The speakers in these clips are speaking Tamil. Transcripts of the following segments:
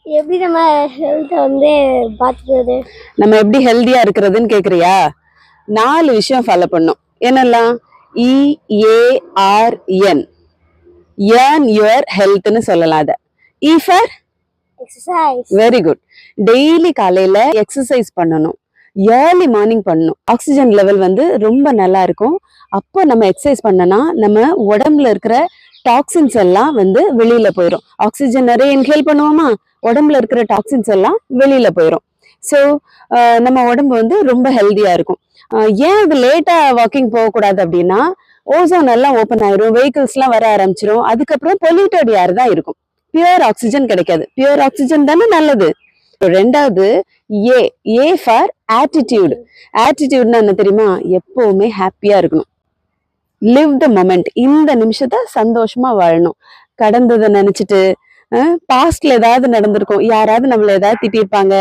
எப்படி நம்ம ஹெல்த்தை பார்த்துக்கிறது? நம்ம எப்படி ஹெல்தியா இருக்கிறதுன்னு கேக்குறியா? 4 விஷயம் ஃபாலோ பண்ணும். என்னெல்லாம்? EARN, ஏர்ன் யுவர் ஹெல்த்னு சொல்லலாம். அதை E for exercise. Very good. Daily காலையில எக்ஸசைஸ் பண்ணணும். ஏர்லி மார்னிங் பண்ணணும். ஆக்சிஜன் லெவல் ரொம்ப நல்லா இருக்கும். அப்போ நம்ம எக்ஸசைஸ் பண்ணனா நம்ம உடம்புல இருக்கிற டாக்ஸின்ஸ் எல்லாம் வெளியில போயிடும். ஆக்சிஜன் நிறைய இன்ஹேல் பண்ணுவோமா, உடம்புல இருக்கிற டாக்ஸின்ஸ் எல்லாம் வெளியில போயிடும். ஸோ நம்ம உடம்பு ரொம்ப ஹெல்தியா இருக்கும். ஏன் அது லேட்டா வாக்கிங் போகக்கூடாது அப்படின்னா, ஓசோன் எல்லாம் ஓப்பன் ஆயிரும், வெஹிக்கிள்ஸ் எல்லாம் வர ஆரம்பிச்சிரும். அதுக்கப்புறம் பொல்யூட்டட் ஏர் தான் இருக்கும், பியூர் ஆக்சிஜன் கிடைக்காது. பியூர் ஆக்சிஜன் தானே நல்லது. ரெண்டாவது ஏ ஃபார் ஆட்டிடியூட். ஆட்டிடியூட்னா என்ன தெரியுமா? எப்பவுமே ஹாப்பியா இருக்கணும். Live the moment. இந்த நிமிஷத்தை சந்தோஷமா வாழணும். கடந்ததை நினைச்சிட்டு பாஸ்ட்ல ஏதாவது நடந்திருக்கும், யாராவது நம்மள ஏதாவது திட்டிருப்பாங்க,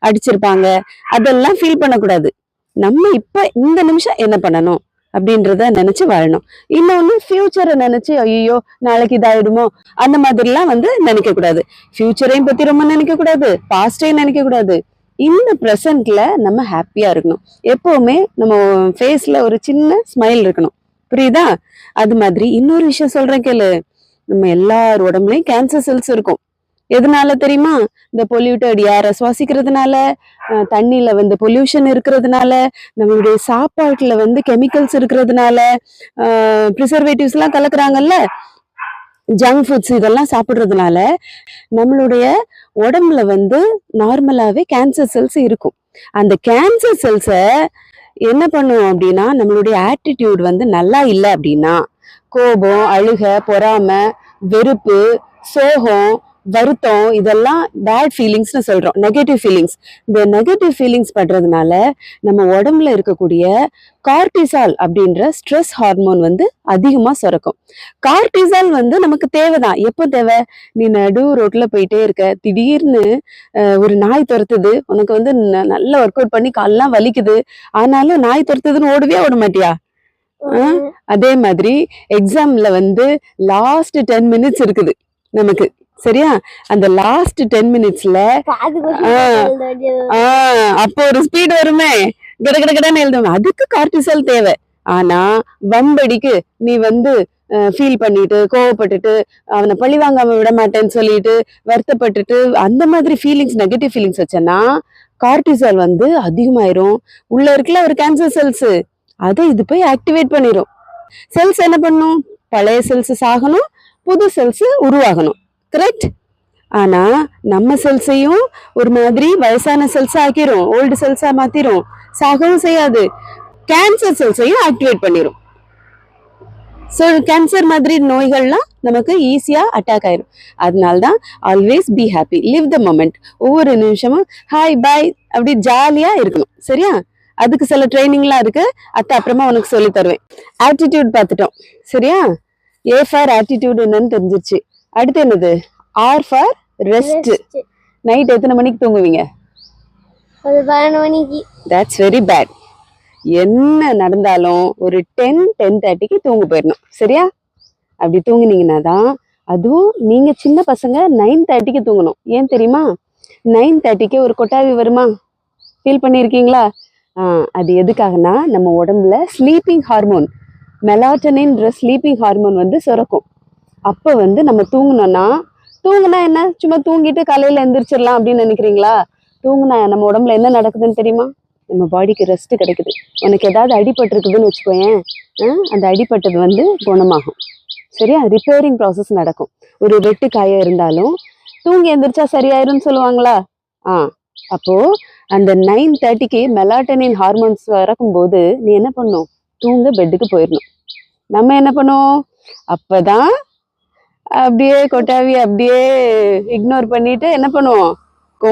அடிச்சிருப்பாங்க, அதெல்லாம் ஃபீல் பண்ணக்கூடாது. நம்ம இப்ப இந்த நிமிஷம் என்ன பண்ணணும் அப்படின்றத நினைச்சு வாழணும். இன்னொன்னு ஃபியூச்சரை நினைச்சு ஐயோ நாளைக்கு இதாயிடுமோ அந்த மாதிரிலாம் நினைக்க கூடாது. ஃபியூச்சரையும் பத்தி ரொம்ப நினைக்க கூடாது, பாஸ்டையும் நினைக்க கூடாது. இந்த ப்ரெசன்ட்ல நம்ம ஹாப்பியா இருக்கணும். எப்பவுமே நம்ம ஃபேஸ்ல ஒரு சின்ன ஸ்மைல் இருக்கணும். புரியுதா? அது மாதிரி இன்னொரு விஷயம் சொல்றேன் கேளு. நம்ம எல்லார் உடம்புலயும் கேன்சர் செல்ஸ் இருக்கும். எதனால தெரியுமா? இந்த பொல்யூட்டட் ஏரை சுவாசிக்கிறதுனால, தண்ணியில பொல்யூஷன் இருக்கிறதுனால, நம்மளுடைய சாப்பாட்டுல கெமிக்கல்ஸ் இருக்கிறதுனால, ப்ரிசர்வேட்டிவ்ஸ் எல்லாம் கலக்குறாங்கல்ல, ஜங்க் ஃபுட்ஸ் இதெல்லாம் சாப்பிடுறதுனால நம்மளுடைய உடம்புல நார்மலாவே கேன்சர் செல்ஸ் இருக்கும். அந்த கேன்சர் செல்ஸை என்ன பண்ணும் அப்படின்னா, நம்மளுடைய ஆட்டிடியூட் நல்லா இல்லை அப்படின்னா, கோபம், அழுக, பொறாமை, வெறுப்பு, சோகம், வருத்தம், இதெல்லாம் பேட் ஃபீலிங்ஸ்னு சொல்றோம், நெகட்டிவ் ஃபீலிங்ஸ். இந்த நெகட்டிவ் ஃபீலிங்ஸ் பண்றதுனால நம்ம உடம்புல இருக்கக்கூடிய கார்டிசால் அப்படின்ற ஸ்ட்ரெஸ் ஹார்மோன் அதிகமா சுரக்கும். கார்டிசால் நமக்கு தேவைதான். எப்போ தேவை? நீ நடு ரோட்ல போயிட்டே இருக்க, திடீர்னு ஒரு நாய் துரத்துது, உனக்கு நல்ல ஒர்க் அவுட் பண்ணி கால்லாம் வலிக்குது, ஆனாலும் நாய் துரத்துதுன்னு ஓடுவே ஓட மாட்டியா? அதே மாதிரி எக்ஸாம்ல லாஸ்ட் 10 மினிட்ஸ் இருக்குது நமக்கு, சரியா? அந்த லாஸ்ட் 10 மினிட்ஸ்ல அப்போ ஒரு ஸ்பீட் வருமே, கடகடன்னு எழுதும். அதுக்கு கார்டிசால் தேவை. ஆனா வம்படிக்கு நீ ஃபீல் பண்ணிட்டு, கோவப்பட்டுட்டு, அவனை பழி வாங்காம விட மாட்டேன்னு சொல்லிட்டு வருத்தப்பட்டுட்டு, அந்த மாதிரி ஃபீலிங்ஸ், நெகட்டிவ் ஃபீலிங்ஸ் வச்சனா கார்டிசால் அதிகமாயிரும். உள்ள இருக்குல்ல ஒரு கேன்சர் செல்ஸ், அதை இது போய் ஆக்டிவேட் பண்ணிரும். செல்ஸ் என்ன பண்ணும்? பழைய செல்ஸ் சாகணும், புது செல்ஸ் உருவாகணும். கரெக்ட்? ஆனா நம்ம செல்ஸையும் ஒரு மாதிரி வயசான செல்ஸா ஆக்கிரும், ஓல்டு செல்ஸா மாத்திரும். சாகவும் செய்யாது, கேன்சர் செல்ஸையும் ஆக்டிவேட் பண்ணிரும். ஸோ கேன்சர் மாதிரி நோய்கள்லாம் நமக்கு ஈஸியா அட்டாக் ஆயிரும். அதனால்தான் always be happy, live the moment. ஒவ்வொரு நிமிஷமும் ஹாய் பாய் அப்படி ஜாலியா இருக்கணும், சரியா? அதுக்கு சில ட்ரைனிங்லாம் இருக்கு, அப்புறமா உனக்கு சொல்லி தருவேன். ஆட்டிடியூட் பார்த்துட்டோம், சரியா? ஏ ஃபார் ஆட்டிடியூட் என்னன்னு தெரிஞ்சிருச்சு. அடுத்து என்னது? R for rest. நைட் எத்தனை மணிக்கு தூங்குவீங்க? 11 மணிக்கு. That's very bad. என்ன நடந்தாலும் ஒரு 10-10:30க்கு தூங்க போயிடணும், சரியா? அப்படி தூங்குனீங்கன்னா தான், அதுவும் நீங்க சின்ன பசங்க 9:30க்கு தூங்கணும். ஏன் தெரியுமா? 9:30க்கு ஒரு கொட்டாவி வருமா, ஃபீல் பண்ணியிருக்கீங்களா? அது எதுக்காகனா, நம்ம உடம்புல ஸ்லீப்பிங் ஹார்மோன், மெலாட்டனின்ற ஸ்லீப்பிங் ஹார்மோன் சுரக்கும். அப்போ நம்ம தூங்குனா என்ன, சும்மா தூங்கிட்டு காலையில எந்திரிச்சிடலாம் அப்படின்னு நினைக்கிறீங்களா? தூங்குனா நம்ம உடம்புல என்ன நடக்குதுன்னு தெரியுமா? நம்ம பாடிக்கு ரெஸ்ட் கிடைக்குது. உனக்கு ஏதாவது அடிபட்டிருக்குதுன்னு வச்சுக்கோயேன், அந்த அடிபட்டது குணமாகும், சரியா? ரிப்பேரிங் ப்ராசஸ் நடக்கும். ஒரு வெட்டு காயம் இருந்தாலும் தூங்கி எந்திரிச்சா சரியாயிரும்னு சொல்லுவாங்களா? அப்போ அந்த 9:30க்கு மெலாட்டனின் ஹார்மோன்ஸ் இறக்கும்போது நீ என்ன பண்ணும்? தூங்க பெட்டுக்கு போயிடணும். நம்ம என்ன பண்ணுவோம்? அப்பதான் அப்படியே கொட்டாவி அப்படியே இக்னோர் பண்ணிட்டு என்ன பண்ணுவோம்?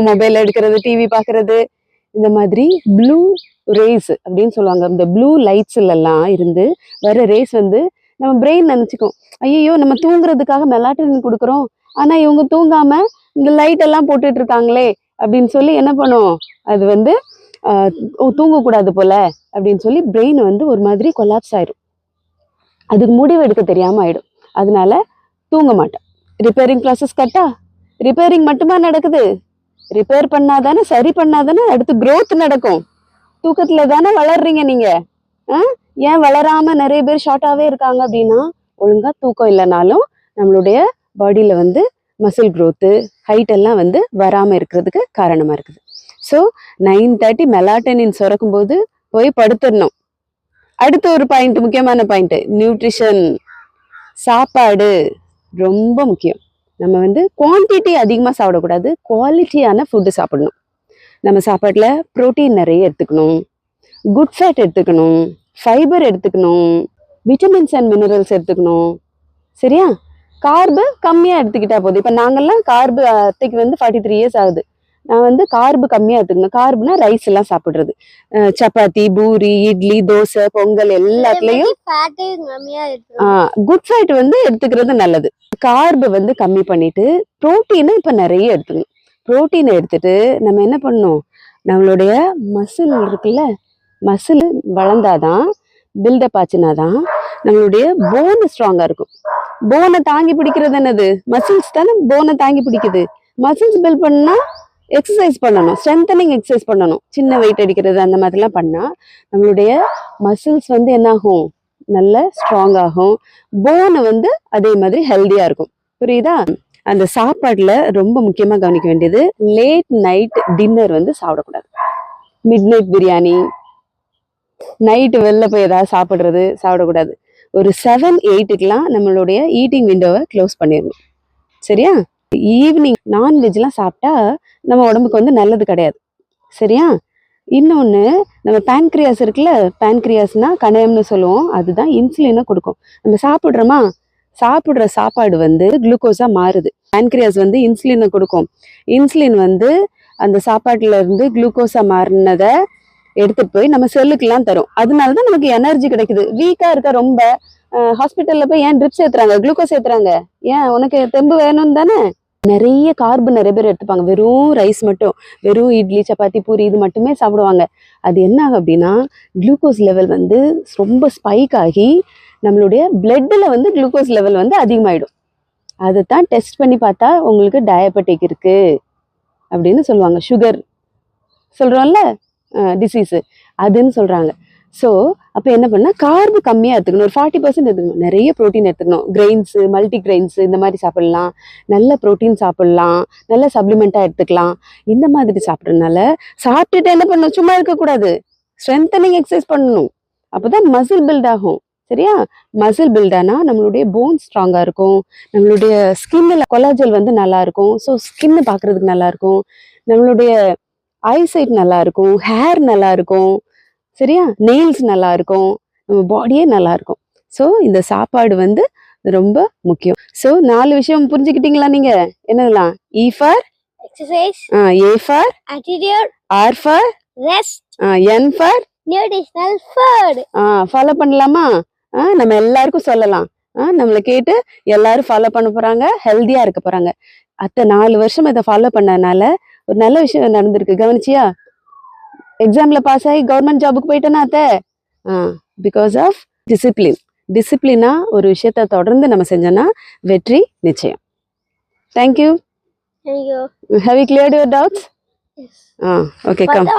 மொபைல் எடுக்கிறது, டிவி பாக்குறது. இந்த மாதிரி ப்ளூ ரேஸ் அப்படின்னு சொல்லுவாங்க. இந்த ப்ளூ லைட்ஸ்ல எல்லாம் இருந்து வர ரேஸ் நம்ம பிரெயின் நினைச்சுக்கும், ஐயோ நம்ம தூங்குறதுக்காக மெலாட்டனின் கொடுக்குறோம், ஆனா இவங்க தூங்காம இந்த லைட் எல்லாம் போட்டுட்டு இருக்காங்களே அப்படின்னு சொல்லி என்ன பண்ணும்? அது தூங்கக்கூடாது போல அப்படின்னு சொல்லி பிரெயின் ஒரு மாதிரி கொலாப்ஸ் ஆயிடும். அதுக்கு முடிவு எடுக்க தெரியாம ஆயிடும். அதனால தூங்க மாட்டோம். ரிப்பேரிங் ப்ராசஸ் கரெக்டா? ரிப்பேரிங் மட்டுமா நடக்குது? ரிப்பேர் பண்ணாதானே, சரி பண்ணாதானே அடுத்து growth நடக்கும். தூக்கத்துல தானே வளர்றீங்க நீங்க. ஏன் வளராம நிறைய பேர் ஷார்ட்டாவே இருக்காங்க அப்படின்னா, ஒழுங்கா தூக்கம் இல்லைனாலும் நம்மளுடைய பாடியில வந்து மசில் growth, ஹைட் எல்லாம் வந்து வராம இருக்கிறதுக்கு காரணமா இருக்குது. ஸோ 9:30 மெலாட்டனின் சுரக்கும் போது போய் படுத்துடணும். அடுத்த ஒரு பாயிண்ட், முக்கியமான பாயிண்ட், நியூட்ரிஷன். சாப்பாடு ரொம்ப முக்கியம். நம்ம வந்து குவான்டிட்டி அதிகமாக சாப்பிடக்கூடாது, குவாலிட்டியான ஃபுட்டு சாப்பிடணும். நம்ம சாப்பாட்டில் ப்ரோட்டீன் நிறைய எடுத்துக்கணும், குட் ஃபேட் எடுத்துக்கணும், ஃபைபர் எடுத்துக்கணும், விட்டமின்ஸ் அண்ட் மினரல்ஸ் எடுத்துக்கணும். சரியா? கார்பு கம்மியாக எடுத்துக்கிட்டா போதும். இப்போ நாங்கள்லாம் கார்பு, அத்தைக்கு வந்து 43 இயர்ஸ் ஆகுது. நான் வந்து கார்பு கம்மியாக எடுத்துக்கணும். கார்புனா ரைஸ் எல்லாம் சாப்பிட்றது, சப்பாத்தி, பூரி, இட்லி, தோசை, பொங்கல் எல்லாத்துலேயும் குட் ஃபேட் வந்து எடுத்துக்கிறது நல்லது. கார்பு வந்து கம்மி பண்ணிட்டு ப்ரோட்டீனை இப்போ நிறைய எடுத்துக்கணும். ப்ரோட்டீனை எடுத்துட்டு நம்ம என்ன பண்ணணும், நம்மளுடைய மசில் இருக்குல்ல, மசில் வளர்ந்தாதான், பில்டப் ஆச்சுனாதான் நம்மளுடைய போன் ஸ்ட்ராங்கா இருக்கும். போனை தாங்கி பிடிக்கிறது என்னது? மசில்ஸ் தானே போனை தாங்கி பிடிக்குது. மசில்ஸ் பில்ட் பண்ணா எக்ஸசைஸ் பண்ணணும், ஸ்ட்ரென்தனிங் எக்ஸசைஸ் பண்ணணும். சின்ன வெயிட் அடிக்கிறது அந்த மாதிரிலாம் பண்ணா நம்மளுடைய மசில்ஸ் வந்து என்ன ஆகும், நல்ல ஸ்ட்ராங் ஆகும். போனு வந்து அதே மாதிரி ஹெல்தியா இருக்கும். புரியுதா? அந்த சாப்பாடுல ரொம்ப முக்கியமா கவனிக்க வேண்டியது, லேட் நைட் டின்னர் வந்து சாப்பிடக்கூடாது. மிட் நைட் பிரியாணி, நைட்டு வெளில போய் ஏதாவது சாப்பிடக்கூடாது. ஒரு 7-8க்குலாம் நம்மளுடைய ஈட்டிங் விண்டோவை க்ளோஸ் பண்ணிடணும். சரியா? ஈவினிங் நான்வெஜ்லாம் சாப்பிட்டா நம்ம உடம்புக்கு வந்து நல்லது கிடையாது. சரியா? இன்னொன்று, நம்ம பேன்க்ரியாஸ் இருக்குல்ல, பேன்க்ரியாஸ்னா கணையம்னு சொல்லுவோம், அதுதான் இன்சுலினை கொடுக்கும். நம்ம சாப்பிட்ற சாப்பாடு வந்து குளுக்கோஸா மாறுது. பேன்க்ரியாஸ் வந்து இன்சுலினை கொடுக்கும். இன்சுலின் வந்து அந்த சாப்பாட்டுல இருந்து குளுக்கோஸா மாறினதை எடுத்துட்டு போய் நம்ம செல்லுக்கெல்லாம் தரும். அதனாலதான் நமக்கு எனர்ஜி கிடைக்குது. வீக்கா இருக்க ரொம்ப ஹாஸ்பிட்டல்ல போய் ஏன் ட்ரிப்ஸ் ஏத்துறாங்க, குளுக்கோஸ் ஏத்துறாங்க? ஏன்? உனக்கு தெம்பு வேணும் தானே. நிறைய கார்பு நிறைய பேர் எடுத்துப்பாங்க. வெறும் ரைஸ் மட்டும், வெறும் இட்லி, சப்பாத்தி, பூரி இது மட்டுமே சாப்பிடுவாங்க. அது என்ன ஆகும் அப்படின்னா, குளுக்கோஸ் லெவல் வந்து ரொம்ப ஸ்பைக் ஆகி நம்மளுடைய பிளட்ல வந்து குளுக்கோஸ் லெவல் வந்து அதிகமாயிடும். அதைத்தான் டெஸ்ட் பண்ணி பார்த்தா உங்களுக்கு டயபெட்டிக் இருக்கு அப்படின்னு சொல்லுவாங்க. சுகர் சொல்றோம்ல, டிசீஸ் அதுன்னு சொல்றாங்க. ஸோ அப்போ என்ன பண்ணா, கார்பு கம்மியாக எடுத்துக்கணும். ஒரு 40% எடுத்துக்கணும். நிறைய ப்ரோட்டீன் எடுத்துக்கணும். கிரெயின்ஸு, மல்டி கிரெயின்ஸு இந்த மாதிரி சாப்பிடலாம். நல்ல ப்ரோட்டீன் சாப்பிடலாம், நல்ல சப்ளிமெண்ட்டாக எடுத்துக்கலாம். இந்த மாதிரி சாப்பிட்றதுனால சாப்பிட்டுட்டு என்ன பண்ணணும், சும்மா இருக்கக்கூடாது, ஸ்ட்ரென்தனிங் எக்ஸசைஸ் பண்ணணும். அப்போதான் மசில் பில்ட் ஆகும். சரியா? மசில் பில்ட் ஆனால் நம்மளுடைய போன் ஸ்ட்ராங்காக இருக்கும், நம்மளுடைய ஸ்கின்னில் கொலாஜல் வந்து நல்லா இருக்கும். ஸோ ஸ்கின்னு பார்க்குறதுக்கு நல்லா இருக்கும், நம்மளுடைய ஐசைட் நல்லா இருக்கும், ஹேர் நல்லா இருக்கும். சரியா? நெயில்ஸ் நல்லா இருக்கும், நம்ம பாடியே நல்லா இருக்கும். ஸோ இந்த சாப்பாடு வந்து ரொம்ப முக்கியம். ஸோ 4 விஷயம் புரிஞ்சுக்கிட்டீங்களா நீங்க? என்னதுலாம்? E for exercise, A for attitude, R for rest, N for nutritional food. Follow பண்ணலாமா? நம்ம எல்லாருக்கும் சொல்லலாம். நம்மளை கேட்டு எல்லாரும் ஃபாலோ பண்ண போறாங்க, ஹெல்தியா இருக்க போறாங்க. அத்தை 4 வருஷம் இதை ஃபாலோ பண்ணனால ஒரு நல்ல விஷயம் நடந்திருக்கு. கவனிச்சியா? எக்ஸாம்ல பாஸ் ஆகி கவர்மெண்ட் ஜாபுக்கு போயிட்டேன்னா அத்தை, பிகாஸ் ஆஃப் டிசிப்ளின். டிசிப்ளினா ஒரு விஷயத்த தொடர்ந்து நம்ம செஞ்சோம்னா வெற்றி நிச்சயம். Thank you. Thank you. Have you cleared your doubts? Yes. Okay, come.